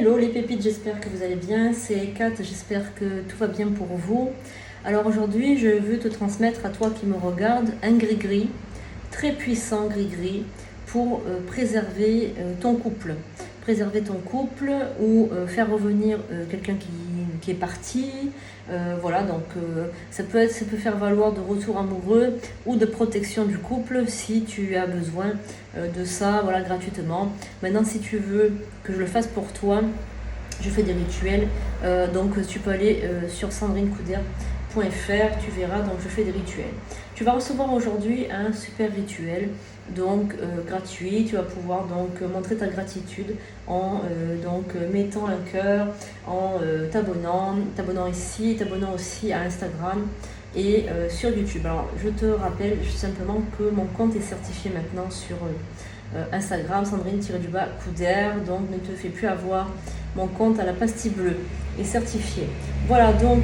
Hello les pépites, j'espère que vous allez bien, c'est Kat, j'espère que tout va bien pour vous. Alors aujourd'hui, je veux te transmettre à toi qui me regarde un gris-gris, très puissant gris-gris, pour préserver ton couple. Préserver ton couple ou faire revenir quelqu'un qui est parti. Voilà, donc ça peut faire valoir de retour amoureux ou de protection du couple si tu as besoin de ça, voilà, gratuitement. Maintenant, si tu veux que je le fasse pour toi, je fais des rituels. Donc tu peux aller sur sandrinecouder.fr, tu verras, donc je fais des rituels. Tu vas recevoir aujourd'hui un super rituel, donc gratuit. Tu vas pouvoir donc montrer ta gratitude en mettant un cœur, en t'abonnant ici, t'abonnant aussi à Instagram et sur YouTube. Alors je te rappelle simplement que mon compte est certifié maintenant sur Instagram, Sandrine-Couder, donc ne te fais plus avoir. Mon compte à la pastille bleue est certifié. Voilà, donc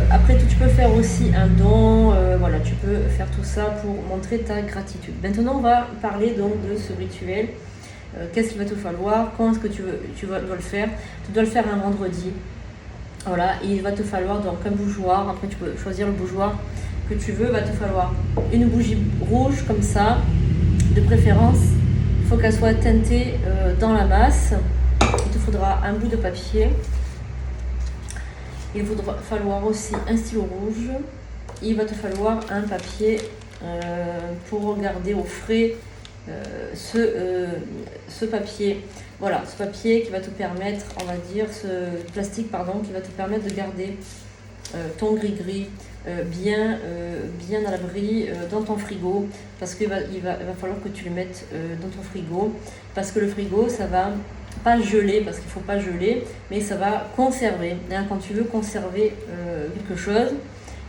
après tout, tu peux faire aussi un don. Voilà, tu peux faire tout ça pour montrer ta gratitude. Maintenant, on va parler donc de ce rituel. Qu'est-ce qu'il va te falloir? Quand est-ce que dois le faire? Tu dois le faire un vendredi. Voilà, et il va te falloir donc un bougeoir. Après, tu peux choisir le bougeoir que tu veux. Il va te falloir une bougie rouge comme ça, de préférence. Il faut qu'elle soit teintée dans la masse. Il te faudra un bout de papier. Il va falloir aussi un stylo rouge. Il va te falloir un papier pour garder au frais ce papier. Voilà, ce papier qui va te permettre, on va dire, ce plastique, pardon, qui va te permettre de garder ton gris-gris bien à l'abri dans ton frigo, parce qu'il va falloir que tu le mettes dans ton frigo, parce que le frigo, ça va pas geler, parce qu'il ne faut pas geler, mais ça va conserver. Quand tu veux conserver quelque chose,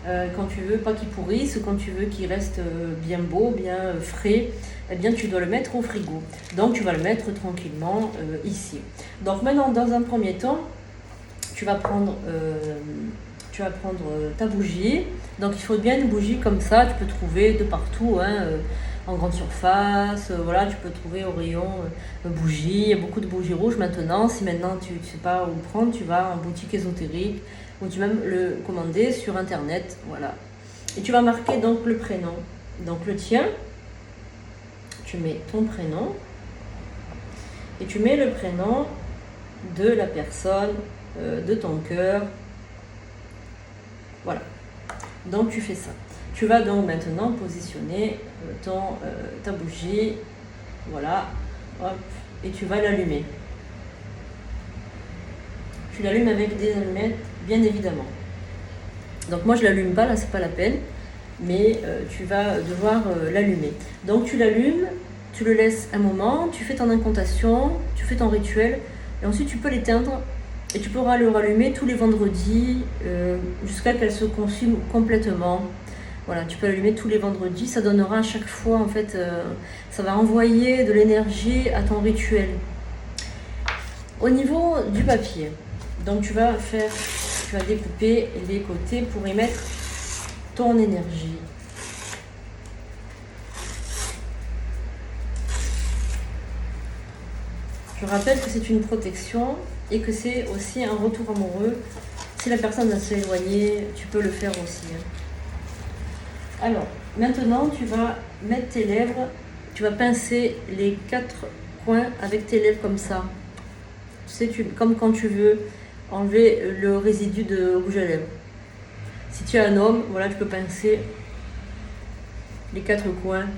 quand tu veux pas qu'il pourrisse, quand tu veux qu'il reste bien beau, bien frais, eh bien tu dois le mettre au frigo. Donc tu vas le mettre tranquillement ici. Donc maintenant, dans un premier temps, tu vas prendre ta bougie. Donc il faut bien une bougie comme ça, tu peux trouver de partout, hein, en grande surface, voilà, tu peux trouver au rayon bougies. Il y a beaucoup de bougies rouges maintenant. Si maintenant tu ne sais pas où prendre, tu vas en boutique ésotérique ou tu vas même le commander sur internet, voilà. Et tu vas marquer donc le prénom, donc le tien, tu mets ton prénom et tu mets le prénom de la personne de ton cœur. Voilà, donc tu fais ça. Tu vas donc maintenant positionner ta bougie, voilà, hop, et tu vas l'allumer. Tu l'allumes avec des allumettes, bien évidemment. Donc moi je l'allume pas, là c'est pas la peine, mais tu vas devoir l'allumer. Donc tu l'allumes, tu le laisses un moment, tu fais ton incantation, tu fais ton rituel, et ensuite tu peux l'éteindre. Et tu pourras le rallumer tous les vendredis jusqu'à qu'elle se consume complètement. Voilà, tu peux l'allumer tous les vendredis. Ça donnera à chaque fois, en fait, ça va envoyer de l'énergie à ton rituel. Au niveau du papier, donc tu vas découper les côtés pour y mettre ton énergie. Je rappelle que c'est une protection et que c'est aussi un retour amoureux. Si la personne va s'éloigner, tu peux le faire aussi. Alors, maintenant, tu vas mettre tes lèvres, tu vas pincer les 4 coins avec tes lèvres comme ça. Tu sais, comme quand tu veux enlever le résidu de rouge à lèvres. Si tu es un homme, voilà, tu peux pincer les 4 coins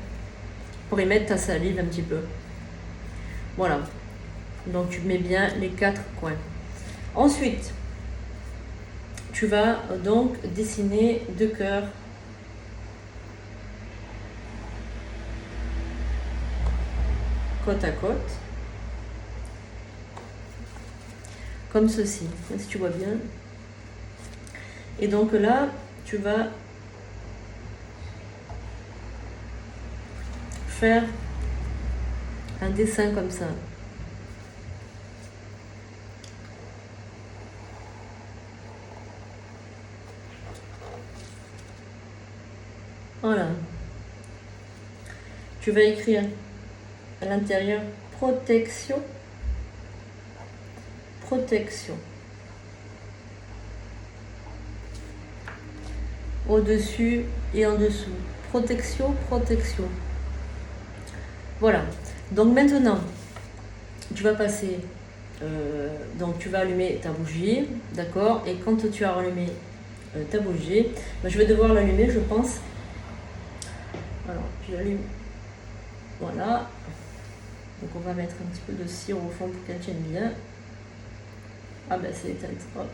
pour y mettre ta salive un petit peu. Voilà. Donc tu mets bien les 4 coins. Ensuite, tu vas donc dessiner 2 cœurs. Côte à côte. Comme ceci, si tu vois bien. Et donc là, tu vas faire un dessin comme ça. Voilà. Tu vas écrire à l'intérieur protection protection. Au-dessus et en dessous. Protection, protection. Voilà. Donc maintenant, tu vas passer, donc tu vas allumer ta bougie, d'accord? Et quand tu as allumé ta bougie, ben, je vais devoir l'allumer, je pense. Alors, je l'allume. Voilà. Donc on va mettre un petit peu de cire au fond pour qu'elle tienne bien. Ah ben c'est éteinte. Hop.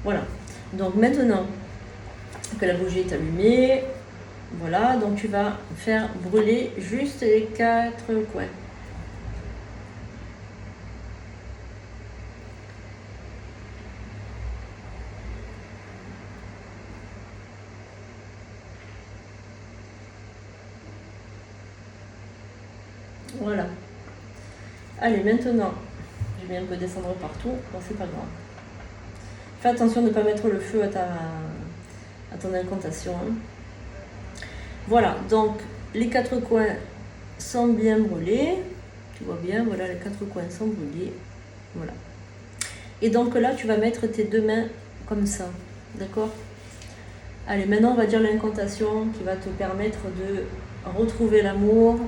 Voilà. Donc maintenant que la bougie est allumée, voilà, donc tu vas faire brûler juste les 4 coins. Voilà. Allez, maintenant, je vais un peu descendre partout, bon c'est pas grave. Fais attention de ne pas mettre le feu à ton incantation. Hein. Voilà, donc les 4 coins sont bien brûlés. Tu vois bien, voilà, les 4 coins sont brûlés. Voilà. Et donc là, tu vas mettre tes 2 mains comme ça. D'accord? Allez, maintenant, on va dire l'incantation qui va te permettre de retrouver l'amour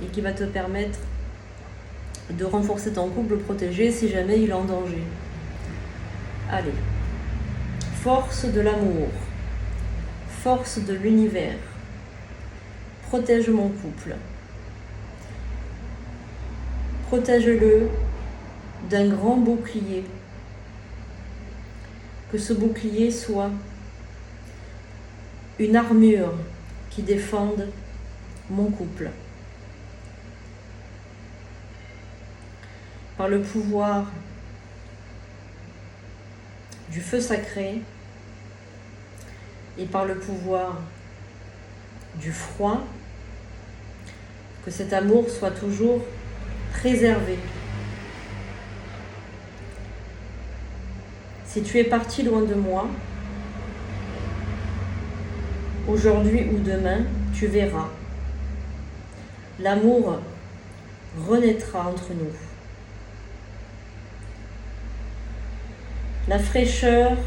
et qui va te permettre de renforcer ton couple protégé si jamais il est en danger. Allez. Force de l'amour. Force de l'univers. Protège mon couple. Protège-le d'un grand bouclier. Que ce bouclier soit une armure qui défende mon couple. Par le pouvoir du feu sacré et par le pouvoir du froid, que cet amour soit toujours préservé. Si tu es parti loin de moi, aujourd'hui ou demain, tu verras. L'amour renaîtra entre nous. La fraîcheur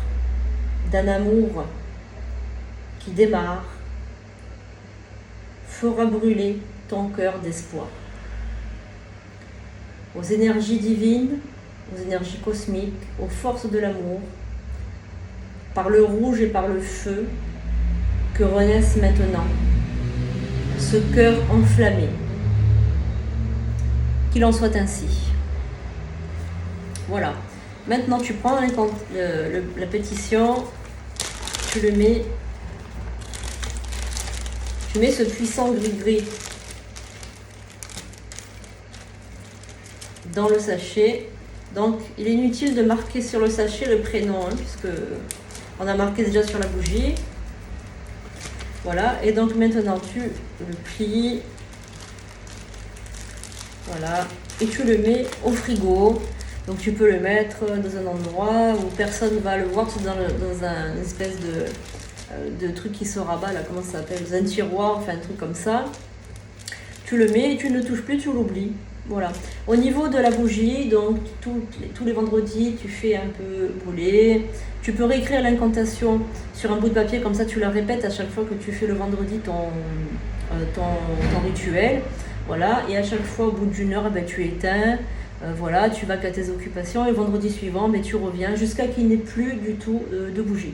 d'un amour qui démarre fera brûler ton cœur d'espoir. Aux énergies divines, aux énergies cosmiques, aux forces de l'amour, par le rouge et par le feu, que renaisse maintenant ce cœur enflammé. Qu'il en soit ainsi. Voilà. Maintenant, tu prends la pétition, tu le mets, tu mets ce puissant gris-gris dans le sachet. Donc, il est inutile de marquer sur le sachet le prénom, hein, puisque on a marqué déjà sur la bougie. Voilà, et donc maintenant, tu le plies. Voilà, et tu le mets au frigo. Donc tu peux le mettre dans un endroit où personne ne va le voir, dans un espèce de truc qui se rabat, là, comment ça s'appelle, dans un tiroir, enfin un truc comme ça. Tu le mets et tu ne touches plus, tu l'oublies. Voilà. Au niveau de la bougie, donc tous les vendredis, tu fais un peu brûler. Tu peux réécrire l'incantation sur un bout de papier, comme ça tu la répètes à chaque fois que tu fais le vendredi ton rituel. Voilà, et à chaque fois, au bout d'une heure, ben, tu éteins. Voilà, tu vas à tes occupations et le vendredi suivant, mais tu reviens jusqu'à qu'il n'ait plus du tout de bougie.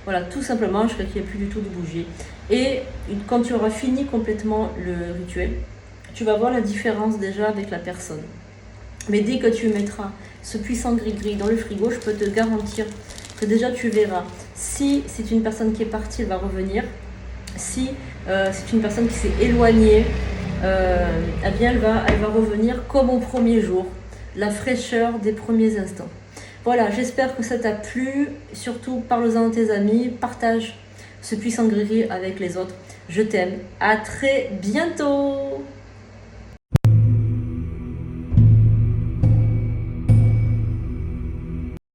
Voilà, tout simplement jusqu'à qu'il n'y ait plus du tout de bougie. Et quand tu auras fini complètement le rituel, tu vas voir la différence déjà avec la personne. Mais dès que tu mettras ce puissant gris-gris dans le frigo, je peux te garantir que déjà tu verras. Si c'est une personne qui est partie, elle va revenir. Si c'est une personne qui s'est éloignée, eh bien elle va revenir comme au premier jour, la fraîcheur des premiers instants. Voilà, j'espère que ça t'a plu, surtout parle-en à tes amis, partage ce puissant gris avec les autres. Je t'aime, à très bientôt.